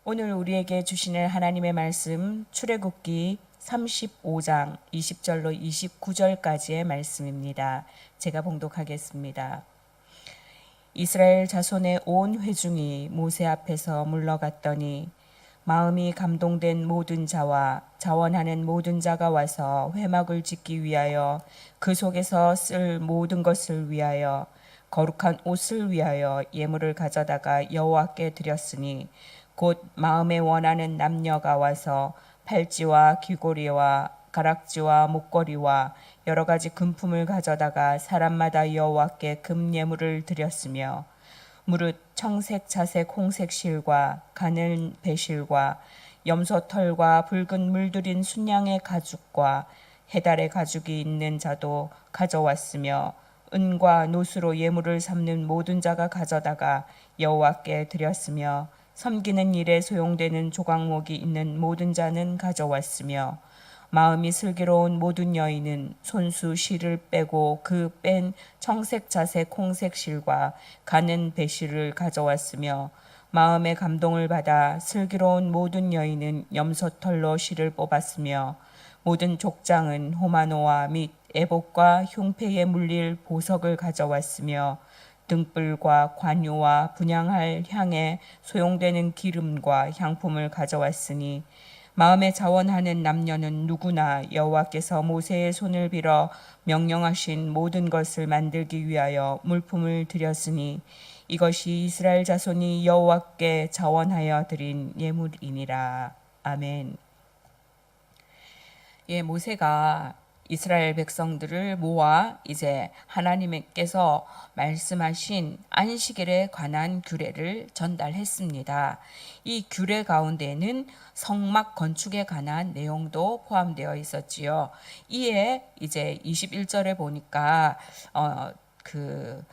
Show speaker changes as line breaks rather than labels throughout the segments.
오늘 우리에게 주시는 하나님의 말씀 출애굽기 35장 20절로 29절까지의 말씀입니다. 제가 봉독하겠습니다. 이스라엘 자손의 온 회중이 모세 앞에서 물러갔더니 마음이 감동된 모든 자와 자원하는 모든 자가 와서 회막을 짓기 위하여 그 속에서 쓸 모든 것을 위하여 거룩한 옷을 위하여 예물을 가져다가 여호와께 드렸으니 곧 마음에 원하는 남녀가 와서 팔찌와 귀고리와 가락지와 목걸이와 여러 가지 금품을 가져다가 사람마다 여호와께 금예물을 드렸으며 무릇 청색, 자색, 홍색 실과 가는 배실과 염소털과 붉은 물들인 순양의 가죽과 해달의 가죽이 있는 자도 가져왔으며 은과 노수로 예물을 삼는 모든 자가 가져다가 여호와께 드렸으며 섬기는 일에 소용되는 조각목이 있는 모든 자는 가져왔으며 마음이 슬기로운 모든 여인은 손수 실을 빼고 그 뺀 청색 자색 홍색 실과 가는 배실을 가져왔으며 마음의 감동을 받아 슬기로운 모든 여인은 염소털로 실을 뽑았으며 모든 족장은 호마노와 및 애복과 흉패에 물릴 보석을 가져왔으며 등불과 관유와 분향할 향에 소용되는 기름과 향품을 가져왔으니 마음에 자원하는 남녀는 누구나 여호와께서 모세의 손을 빌어 명령하신 모든 것을 만들기 위하여 물품을 드렸으니 이것이 이스라엘 자손이 여호와께 자원하여 드린 예물이니라. 아멘. 모세가 이스라엘 백성들을 모아 이제 하나님께서 말씀하신 안식일에 관한 규례를 전달했습니다. 이 규례 가운데는 성막 건축에 관한 내용도 포함되어 있었지요. 이에 이제 21절에 보니까 그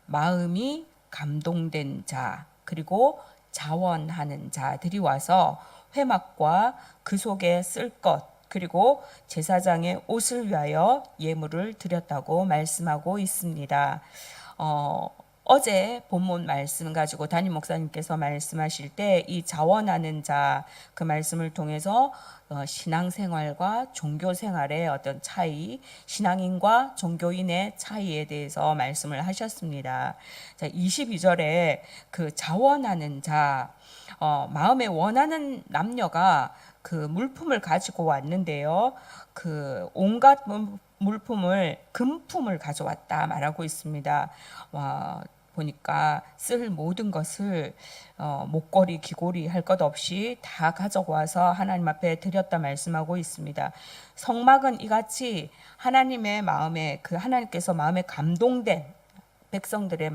마음이 감동된 자 그리고 자원하는 자들이 와서 회막과 그 속에 쓸 것 그리고 제사장의 옷을 위하여 예물을 드렸다고 말씀하고 있습니다. 어제 본문 말씀 가지고 담임 목사님께서 말씀하실 때 이 자원하는 자 그 말씀을 통해서 신앙생활과 종교생활의 어떤 차이, 신앙인과 종교인의 차이에 대해서 말씀을 하셨습니다. 자, 22절에 그 자원하는 자, 마음에 원하는 남녀가 그 물품을 가지고 왔는데요. 그 온갖 물품을 금품을 가져왔다 말하고 있습니다. 보니까 쓸 모든 것을 목걸이, 귀고리 할 것 없이 다 가져와서 하나님 앞에 드렸다 말씀하고 있습니다. 성막은 이같이 하나님의 마음에 하나님께서 마음에 감동된 백성들의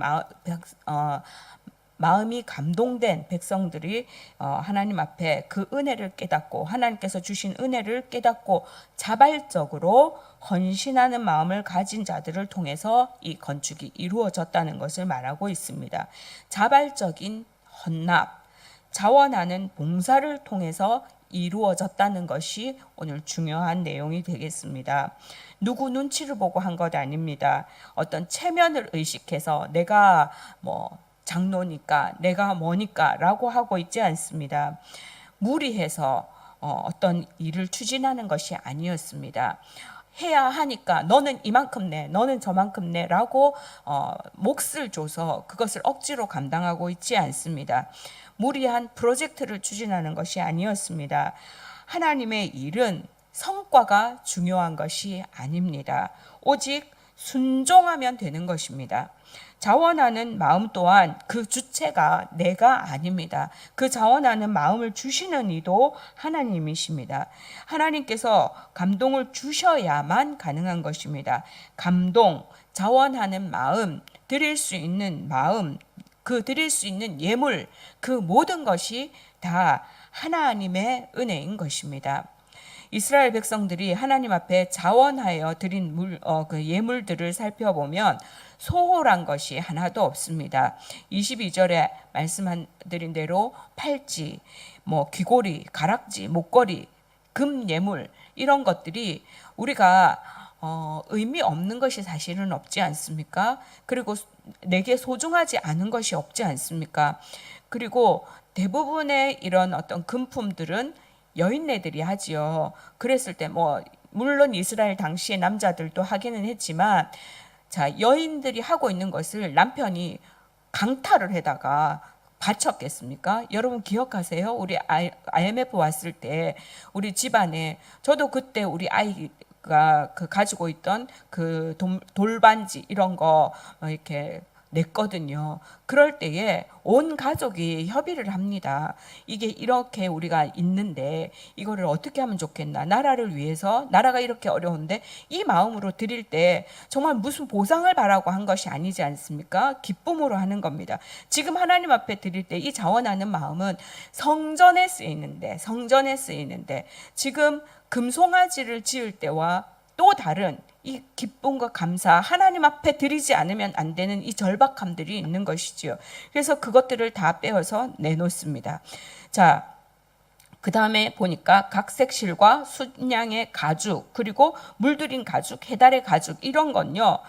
마음이 감동된 백성들이 하나님 앞에 그 은혜를 깨닫고 하나님께서 주신 은혜를 깨닫고 자발적으로 헌신하는 마음을 가진 자들을 통해서 이 건축이 이루어졌다는 것을 말하고 있습니다. 자발적인 헌납, 자원하는 봉사를 통해서 이루어졌다는 것이 오늘 중요한 내용이 되겠습니다. 누구 눈치를 보고 한 것 아닙니다. 어떤 체면을 의식해서 내가 장로니까 내가 뭐니까 라고 하고 있지 않습니다. 무리해서 어떤 일을 추진하는 것이 아니었습니다. 해야 하니까 너는 이만큼 내, 너는 저만큼 내 라고 몫을 줘서 그것을 억지로 감당하고 있지 않습니다. 무리한 프로젝트를 추진하는 것이 아니었습니다. 하나님의 일은 성과가 중요한 것이 아닙니다. 오직 순종하면 되는 것입니다. 자원하는 마음 또한 그 주체가 내가 아닙니다. 그 자원하는 마음을 주시는 이도 하나님이십니다. 하나님께서 감동을 주셔야만 가능한 것입니다. 감동, 자원하는 마음, 드릴 수 있는 마음, 드릴 수 있는 예물, 그 모든 것이 다 하나님의 은혜인 것입니다. 이스라엘 백성들이 하나님 앞에 자원하여 드린 그 예물들을 살펴보면 소홀한 것이 하나도 없습니다. 22절에 말씀드린 대로 팔찌, 귀고리, 가락지, 목걸이, 금 예물 이런 것들이 우리가 의미 없는 것이 사실은 없지 않습니까? 그리고 내게 소중하지 않은 것이 없지 않습니까? 그리고 대부분의 이런 어떤 금품들은 여인네들이 하지요. 그랬을 때 뭐 물론 이스라엘 당시의 남자들도 하기는 했지만, 자, 여인들이 하고 있는 것을 남편이 강탈을 해다가 바쳤겠습니까? 여러분 기억하세요? 우리 IMF 왔을 때 우리 집안에, 저도 그때 우리 아이가 그 가지고 있던 그 돌반지 이런 거 이렇게 냈거든요. 그럴 때에 온 가족이 협의를 합니다. 이게 이렇게 우리가 있는데 이거를 어떻게 하면 좋겠나? 나라를 위해서, 나라가 이렇게 어려운데 이 마음으로 드릴 때 정말 무슨 보상을 바라고 한 것이 아니지 않습니까? 기쁨으로 하는 겁니다. 지금 하나님 앞에 드릴 때 이 자원하는 마음은 성전에 쓰이는데 지금 금송아지를 지을 때와 또 다른 이 기쁨과 감사, 하나님 앞에 드리지 않으면 안 되는 이 절박함들이 있는 것이지요. 그래서 그것들을 다 빼어서 내놓습니다. 자, 그 다음에 보니까 각색 실과 순양의 가죽, 그리고 물들인 가죽, 해달의 가죽, 이런 건요,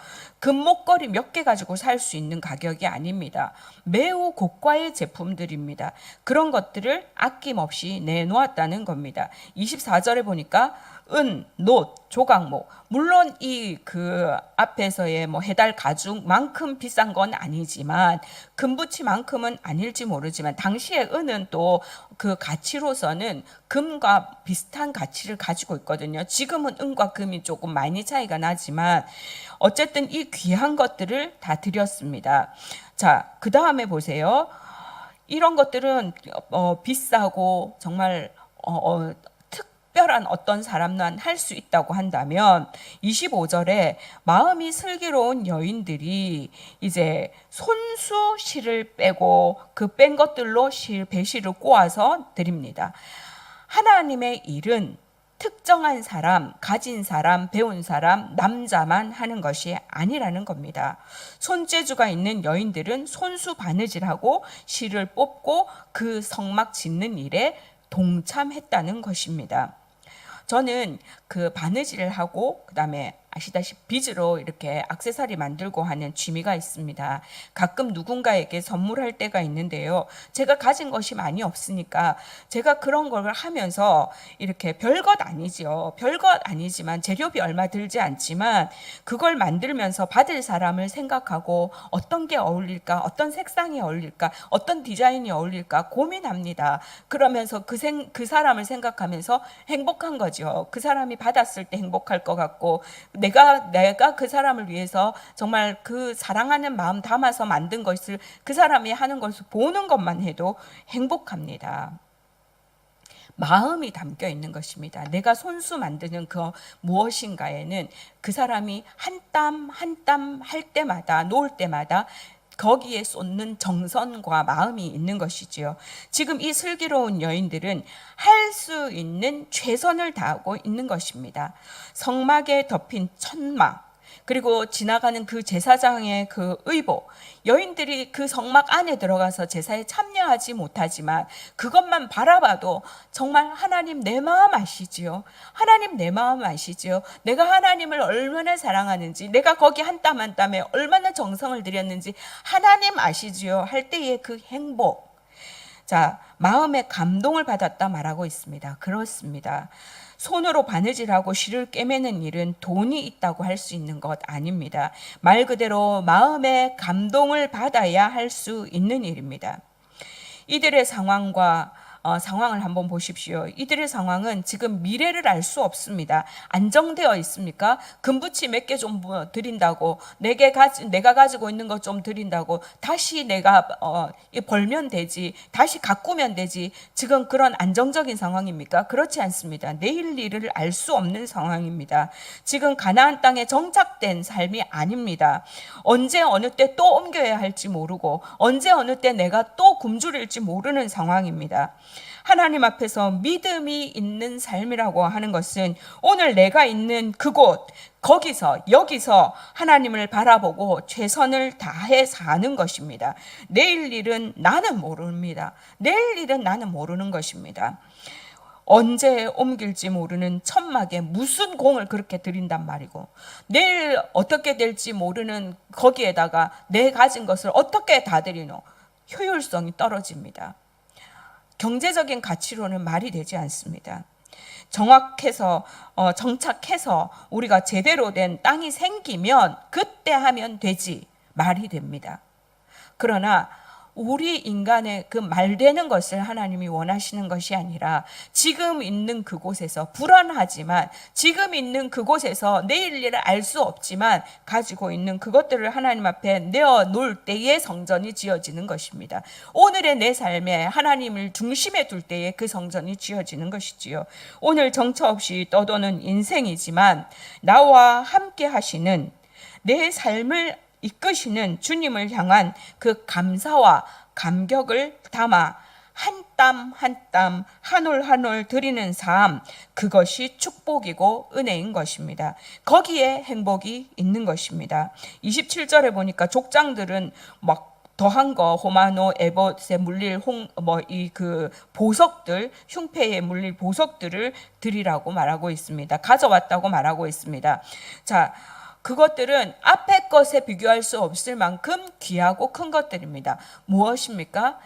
금목걸이 몇 개 가지고 살 수 있는 가격이 아닙니다. 매우 고가의 제품들입니다. 그런 것들을 아낌없이 내놓았다는 겁니다. 24절에 보니까 은, 놋, 조각목, 물론 이 그 앞에서의 뭐 해달 가죽만큼 비싼 건 아니지만, 금붙이만큼은 아닐지 모르지만, 당시에 은은 또 그 가치로서는 금과 비슷한 가치를 가지고 있거든요. 지금은 은과 금이 조금 많이 차이가 나지만 어쨌든 이 귀한 것들을 다 드렸습니다. 자, 그 다음에 보세요. 이런 것들은 비싸고 정말 특별한 어떤 사람만 할 수 있다고 한다면, 25절에 마음이 슬기로운 여인들이 이제 손수 실을 빼고 그 뺀 것들로 배실을 꼬아서 드립니다. 하나님의 일은 특정한 사람, 가진 사람, 배운 사람, 남자만 하는 것이 아니라는 겁니다. 손재주가 있는 여인들은 손수 바느질하고 실을 뽑고 그 성막 짓는 일에 동참했다는 것입니다. 저는 그 바느질을 하고 그다음에 아시다시피 비즈로 이렇게 액세서리 만들고 하는 취미가 있습니다. 가끔 누군가에게 선물할 때가 있는데요. 제가 가진 것이 많이 없으니까 제가 그런 걸 하면서 이렇게 별것 아니죠. 별것 아니지만 재료비 얼마 들지 않지만 그걸 만들면서 받을 사람을 생각하고 어떤 게 어울릴까, 어떤 색상이 어울릴까, 어떤 디자인이 어울릴까 고민합니다. 그러면서 그 사람을 생각하면서 행복한 거죠. 그 사람이 받았을 때 행복할 것 같고, 내가 그 사람을 위해서 정말 그 사랑하는 마음 담아서 만든 것을 그 사람이 하는 것을 보는 것만 해도 행복합니다. 마음이 담겨 있는 것입니다. 내가 손수 만드는 그 무엇인가에는 그 사람이 한 땀 한 땀 할 때마다, 놓을 때마다 거기에 쏟는 정성과 마음이 있는 것이지요. 지금 이 슬기로운 여인들은 할 수 있는 최선을 다하고 있는 것입니다. 성막에 덮인 천막, 그리고 지나가는 그 제사장의 그 의복, 여인들이 그 성막 안에 들어가서 제사에 참여하지 못하지만 그것만 바라봐도 정말 하나님 내 마음 아시지요? 하나님 내 마음 아시지요? 내가 하나님을 얼마나 사랑하는지, 내가 거기 한 땀 한 땀에 얼마나 정성을 들였는지 하나님 아시지요? 할 때의 그 행복. 자, 마음의 감동을 받았다 말하고 있습니다. 그렇습니다. 손으로 바느질하고 실을 꿰매는 일은 돈이 있다고 할 수 있는 것 아닙니다. 말 그대로 마음의 감동을 받아야 할 수 있는 일입니다. 이들의 상황을 한번 보십시오. 이들의 상황은 지금 미래를 알 수 없습니다. 안정되어 있습니까? 금붙이 몇 개 좀 드린다고, 내가 가지고 있는 것 좀 드린다고 다시 내가 벌면 되지, 다시 가꾸면 되지, 지금 그런 안정적인 상황입니까? 그렇지 않습니다. 내일 일을 알 수 없는 상황입니다. 지금 가나안 땅에 정착된 삶이 아닙니다. 언제 어느 때 또 옮겨야 할지 모르고, 언제 어느 때 내가 또 굶주릴지 모르는 상황입니다. 하나님 앞에서 믿음이 있는 삶이라고 하는 것은 오늘 내가 있는 그곳, 여기서 하나님을 바라보고 최선을 다해 사는 것입니다. 내일 일은 나는 모릅니다. 내일 일은 나는 모르는 것입니다. 언제 옮길지 모르는 천막에 무슨 공을 그렇게 들인단 말이고, 내일 어떻게 될지 모르는 거기에다가 내 가진 것을 어떻게 다 들이노? 효율성이 떨어집니다. 경제적인 가치로는 말이 되지 않습니다. 정착해서 우리가 제대로 된 땅이 생기면 그때 하면 되지, 말이 됩니다. 그러나 우리 인간의 그 말되는 것을 하나님이 원하시는 것이 아니라, 지금 있는 그곳에서 불안하지만, 지금 있는 그곳에서 내일 일을 알 수 없지만 가지고 있는 그것들을 하나님 앞에 내어 놓을 때에 성전이 지어지는 것입니다. 오늘의 내 삶에 하나님을 중심에 둘 때에 그 성전이 지어지는 것이지요. 오늘 정처 없이 떠도는 인생이지만 나와 함께 하시는, 내 삶을 이끄시는 주님을 향한 그 감사와 감격을 담아 한 땀 한 땀, 한 올 한 올 드리는 삶, 그것이 축복이고 은혜인 것입니다. 거기에 행복이 있는 것입니다. 27절에 보니까 족장들은 막 더한 거, 호마노, 에봇에 물릴 보석들, 흉패에 물릴 보석들을 드리라고 말하고 있습니다. 가져왔다고 말하고 있습니다. 자, 그것들은 앞에 것에 비교할 수 없을 만큼 귀하고 큰 것들입니다. 무엇입니까?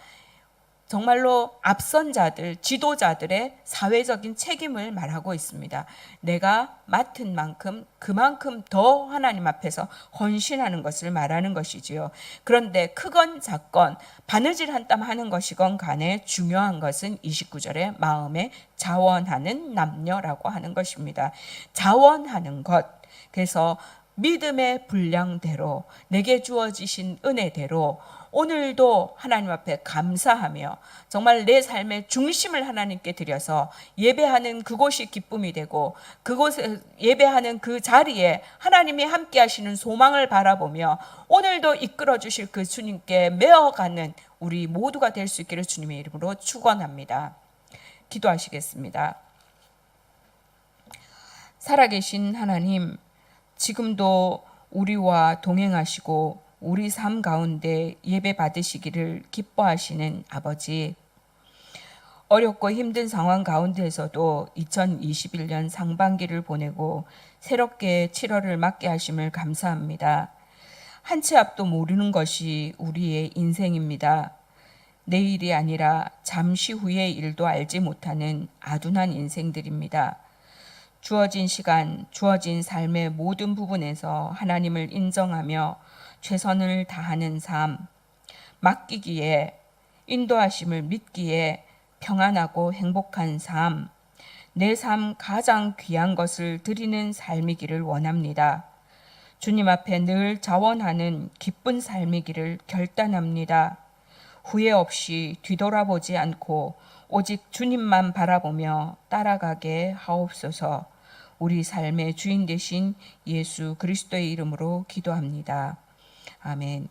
정말로 앞선 자들, 지도자들의 사회적인 책임을 말하고 있습니다. 내가 맡은 만큼 그만큼 더 하나님 앞에서 헌신하는 것을 말하는 것이지요. 그런데 크건 작건 바느질 한 땀 하는 것이건 간에 중요한 것은 29절에 마음에 자원하는 남녀라고 하는 것입니다. 자원하는 것. 그래서 믿음의 분량대로, 내게 주어지신 은혜대로 오늘도 하나님 앞에 감사하며 정말 내 삶의 중심을 하나님께 드려서 예배하는 그곳이 기쁨이 되고, 그곳에 예배하는 그 자리에 하나님이 함께 하시는 소망을 바라보며 오늘도 이끌어 주실 그 주님께 메어가는 우리 모두가 될 수 있기를 주님의 이름으로 축원합니다. 기도하시겠습니다. 살아계신 하나님, 지금도 우리와 동행하시고 우리 삶 가운데 예배 받으시기를 기뻐하시는 아버지, 어렵고 힘든 상황 가운데에서도 2021년 상반기를 보내고 새롭게 7월을 맞게 하심을 감사합니다. 한 치 앞도 모르는 것이 우리의 인생입니다. 내일이 아니라 잠시 후의 일도 알지 못하는 아둔한 인생들입니다. 주어진 시간, 주어진 삶의 모든 부분에서 하나님을 인정하며 최선을 다하는 삶, 맡기기에, 인도하심을 믿기에 평안하고 행복한 삶, 내 삶 가장 귀한 것을 드리는 삶이기를 원합니다. 주님 앞에 늘 자원하는 기쁜 삶이기를 결단합니다. 후회 없이 뒤돌아보지 않고 오직 주님만 바라보며 따라가게 하옵소서. 우리 삶의 주인 되신 예수 그리스도의 이름으로 기도합니다. 아멘.